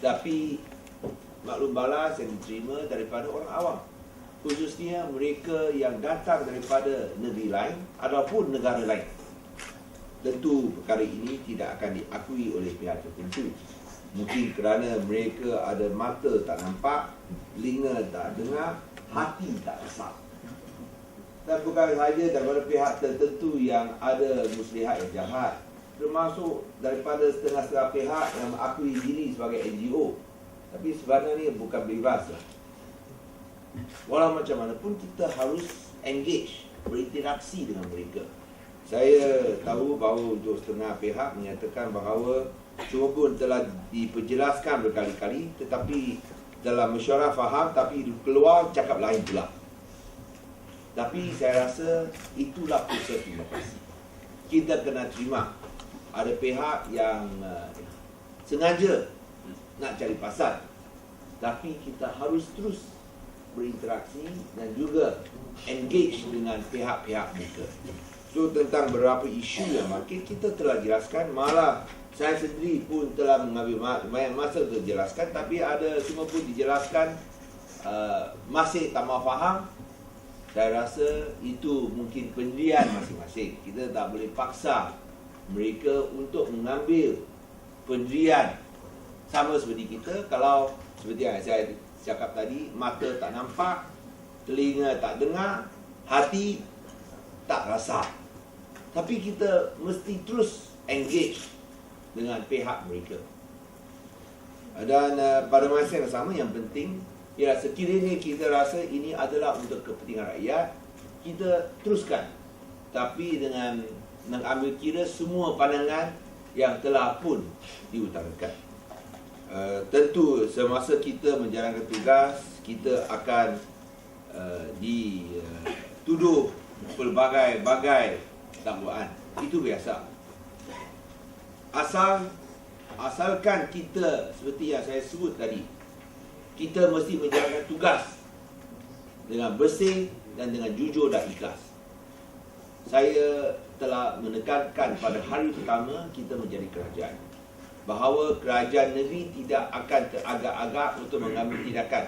Tapi maklum balas yang diterima daripada orang awam, khususnya mereka yang datang daripada negeri lain ataupun negara lain. Tentu perkara ini tidak akan diakui oleh pihak tertentu. Mungkin kerana mereka ada mata tak nampak, telinga tak dengar, hati tak rasa. Dan bukan sahaja daripada pihak tertentu yang ada muslihat yang jahat, termasuk daripada setengah-setengah pihak yang mengakui diri sebagai NGO. Tapi sebenarnya bukan bebas lah. Walau macam mana pun kita harus engage, berinteraksi dengan mereka. Saya tahu bahawa untuk setengah pihak menyatakan bahawa semua pun telah diperjelaskan berkali-kali, tetapi dalam mesyuarat faham, tapi keluar cakap lain pula. Tapi saya rasa itulah proses demokrasi. Kita kena terima ada pihak yang sengaja nak cari pasal, tapi kita harus terus berinteraksi dan juga engage dengan pihak-pihak mereka. So tentang beberapa isu yang makin kita telah jelaskan, malah saya sendiri pun telah mengambil banyak masa untuk jelaskan, tapi ada semua pun dijelaskan masih tak mau faham. Saya rasa itu mungkin pendirian masing-masing. Kita tak boleh paksa mereka untuk mengambil pendirian sama seperti kita. Kalau seperti yang saya cakap tadi, mata tak nampak, telinga tak dengar, hati tak rasa. Tapi kita mesti terus engage dengan pihak mereka. Dan pada masa yang sama, yang penting ialah sekiranya kita rasa ini adalah untuk kepentingan rakyat, kita teruskan. Tapi dengan mengambil kira semua pandangan yang telah pun diutarakan. Tentu semasa kita menjalankan tugas, kita akan dituduh pelbagai-bagai dakwaan. Itu biasa. Asalkan kita, seperti yang saya sebut tadi, kita mesti menjalankan tugas dengan bersih dan dengan jujur dan ikhlas. Saya telah menekankan pada hari pertama kita menjadi kerajaan, bahawa kerajaan negeri tidak akan teragak-agak untuk mengambil tindakan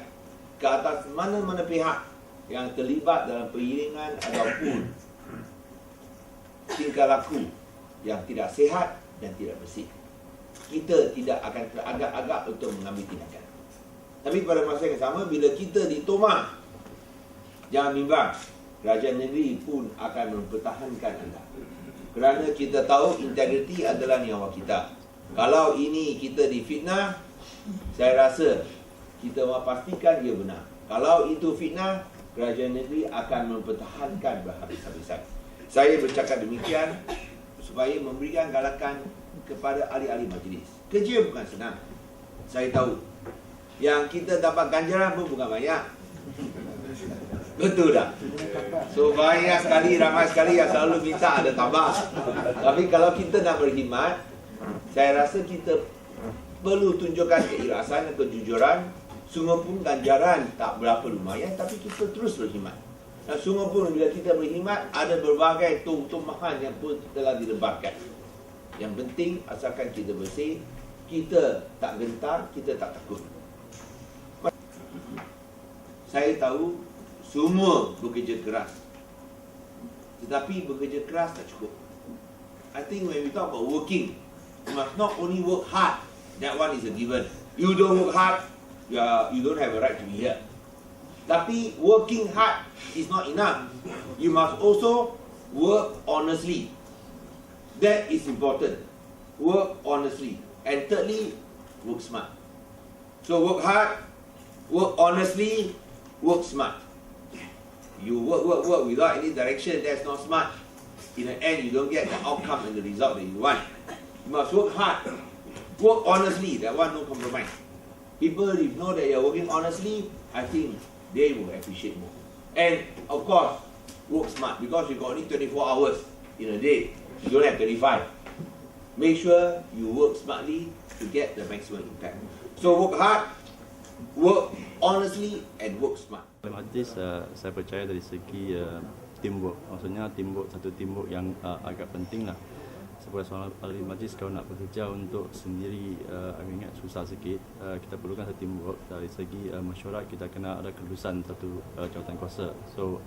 ke atas mana-mana pihak yang terlibat dalam pengiringan ataupun tingkah laku yang tidak sihat dan tidak bersih. Kita tidak akan teragak-agak untuk mengambil tindakan. Tapi pada masa yang sama, bila kita ditomah, jangan bimbang, kerajaan negeri pun akan mempertahankan anda. Kerana kita tahu integriti adalah nyawa kita. Kalau ini kita difitnah, saya rasa kita mahu pastikan dia benar. Kalau itu fitnah, kerajaan negeri akan mempertahankan berhabis-habisan. Saya bercakap demikian supaya memberikan galakan kepada ahli-ahli majlis. Kerja bukan senang. Saya tahu. Yang kita dapat ganjaran pun bukan banyak. Betul tak? So banyak sekali, ramai sekali yang selalu minta ada tambah. Tapi kalau kita nak berkhidmat, saya rasa kita perlu tunjukkan keikhlasan dan kejujuran. Semua pun ganjaran tak berapa lumayan, tapi kita terus berkhidmat. Dan semua pun bila kita berkhidmat, ada berbagai tumpahan yang pun telah dilebarkan. Yang penting asalkan kita bersih, kita tak gentar, kita tak takut. Saya tahu semua bekerja keras, tetapi bekerja keras tak cukup. I think when we talk about working, you must not only work hard. That one is a given. You don't work hard, you don't have a right to be here. Tapi working hard is not enough. You must also work honestly. That is important. Work honestly. And thirdly, work smart. So work hard, work honestly, work smart. You work without any direction, that's not smart. In the end, you don't get the outcome and the result that you want. You must work hard, work honestly, that one no compromise. People, if know that you're working honestly, I think they will appreciate more. And of course, work smart, because you got only 24 hours in a day. You don't have 35. Make sure you work smartly to get the maximum impact. So work hard, work honestly, and work smart. Dalam hadis, saya percaya dari segi teamwork. Maksudnya teamwork, satu teamwork yang agak penting lah. sebagai seorang ahli majlis, kalau nak bekerja untuk sendiri, aku ingat susah sikit. Kita perlukan satu teamwork. Dari segi mesyuarat, kita kena ada kelulusan satu jawatan kuasa. So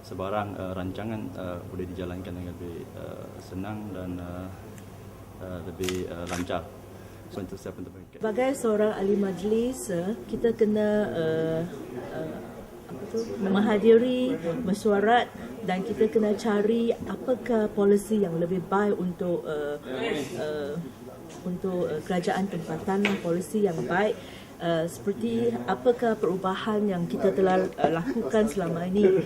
sebarang rancangan boleh dijalankan dengan lebih senang dan lebih lancar. So itu saya pun terbaik. Sebagai seorang ahli majlis, kita kena menghadiri mesyuarat dan kita kena cari apakah polisi yang lebih baik untuk kerajaan tempatan, polisi yang baik, seperti apakah perubahan yang kita telah lakukan selama ini.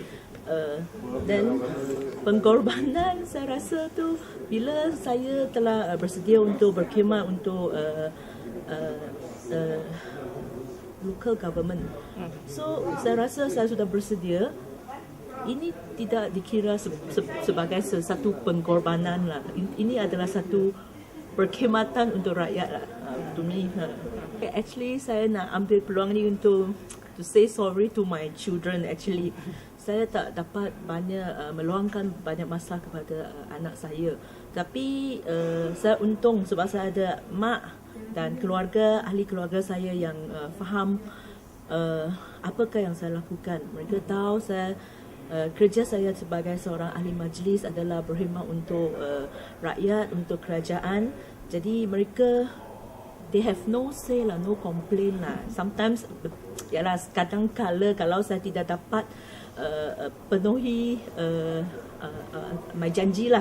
Dan pengorbanan saya rasa tu bila saya telah bersedia untuk berkhidmat untuk local government. So saya rasa saya sudah bersedia. Ini tidak dikira sebagai satu pengorbanan lah. Ini adalah satu perkhidmatan untuk rakyat lah. To me, actually saya nak ambil peluang ni untuk to say sorry to my children. Actually, saya tak dapat meluangkan banyak masa kepada anak saya. Tapi saya untung sebab saya ada mak dan keluarga, ahli keluarga saya yang faham apakah yang saya lakukan. Mereka tahu kerja saya sebagai seorang ahli majlis adalah berkhidmat untuk rakyat, untuk kerajaan. Jadi mereka, they have no say lah, no complain lah. Sometimes, yalah, kadang-kala kalau saya tidak dapat penuhi my janji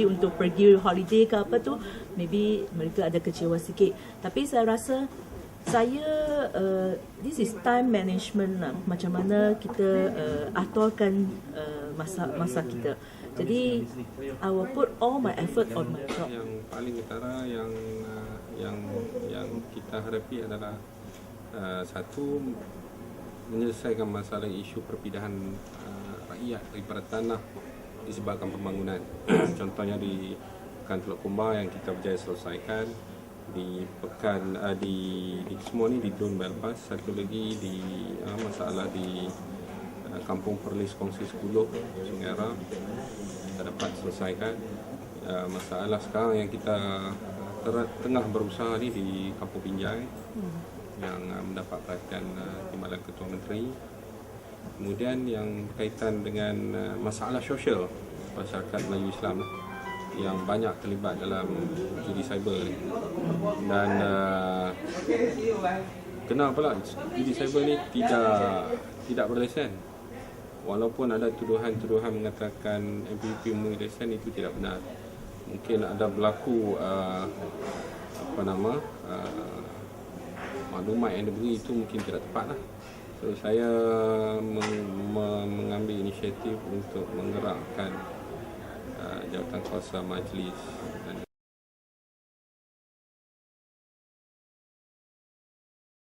untuk pergi holiday ke apa tu, maybe mereka ada kecewa sikit. Tapi saya rasa this is time management lah, macam mana kita aturkan masa kita. Jadi I will put all my effort on my job. Yang paling utara yang kita hadapi adalah satu, menyelesaikan masalah isu perpindahan rakyat daripada tanah disebabkan pembangunan. Contohnya di Pekan Teluk Kumbar yang kita berjaya selesaikan, di Pekan di semua ni di Dun Belfast, satu lagi di masalah di Kampung Perlis Kongsi 10 Sungai Ra kita dapat selesaikan. Masalah sekarang yang kita tengah berusaha ni di Kampung Binjai yang mendapat perhatian Timbalan Ketua Menteri. Kemudian yang berkaitan dengan masalah sosial masyarakat Melayu Islam yang banyak terlibat dalam judi cyber ni. Dan kenapa judi cyber ni tidak berlesen. Walaupun ada tuduhan mengatakan MPP memiliki lesen, itu tidak benar. Mungkin ada berlaku maklumat yang diberi itu mungkin tidak tepat lah. So saya mengambil inisiatif untuk menggerakkan jawatan kuasa majlis dan